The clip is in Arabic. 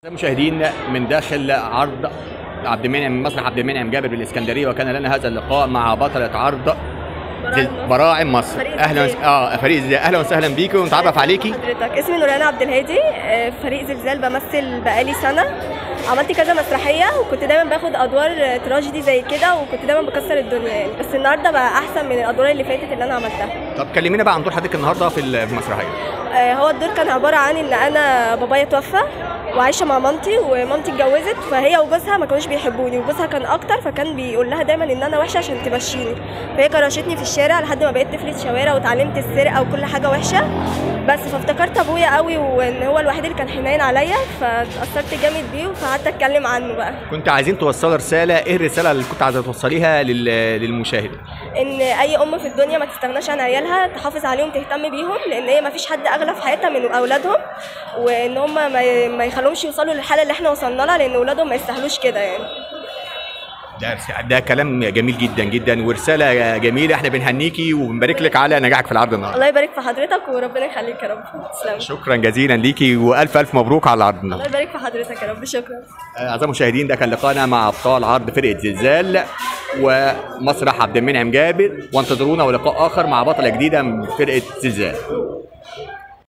المشاهدين من داخل عرض مسرح عبد المنعم جابر بالاسكندريه، وكان لنا هذا اللقاء مع بطله عرض براعم مصر. اهلا وسهلا بيكي ونتعرف عليكي. حضرتك اسمي نوران عبد الهادي، فريق زلزال بمثل بقالي سنه. عملت كذا مسرحيه وكنت دايما باخد ادوار تراجيدي زي كده، وكنت دايما بكسر الدنيا يعني. بس النهارده بقى احسن من الادوار اللي فاتت اللي انا عملتها. طب كلمينا بقى عن دور حضرتك النهارده في المسرحيه. هو الدور كان عباره عن ان انا بابايا توفى وعايشه مع مامتي، ومامتي اتجوزت، فهي وجوزها ما كانوش بيحبوني، وجوزها كان اكتر، فكان بيقول لها دايما ان انا وحشه عشان تمشيني. فهي كرشتني في الشارع لحد ما بقيت طفله شوارع وتعلمت السرقه وكل حاجه وحشه. بس فافتكرت ابويا قوي، وان هو الوحيد اللي كان حنين عليا، فاتاثرت جامد بيه فقعدت اتكلم عنه بقى. كنت عايزين توصلوا رساله، ايه الرساله اللي كنت عايزه توصليها للمشاهد؟ ان اي ام في الدنيا ما تستغناش عن عيالها، تحافظ عليهم، تهتم بيهم، لان هي ما فيش حد اغلى في حياتها من اولادهم، وان هم ما يخلوهمش يوصلوا للحاله اللي احنا وصلنا لها، لان اولادهم ما يستاهلوش كده يعني. ده كلام جميل جدا جدا ورساله جميله. احنا بنهنيكي وبنبارك لك على نجاحك في العرض النهارده. الله يبارك في حضرتك وربنا يخليك يا رب. تسلم. شكرا جزيلا ليكي والف مبروك على العرض النهارده. الله يبارك في حضرتك يا رب. شكرا. اعزائي المشاهدين، ده كان لقاءنا مع ابطال عرض فرقه زلزال ومسرح عبد المنعم جابر، وانتظرونا ولقاء اخر مع بطله جديده من فرقه زلزال.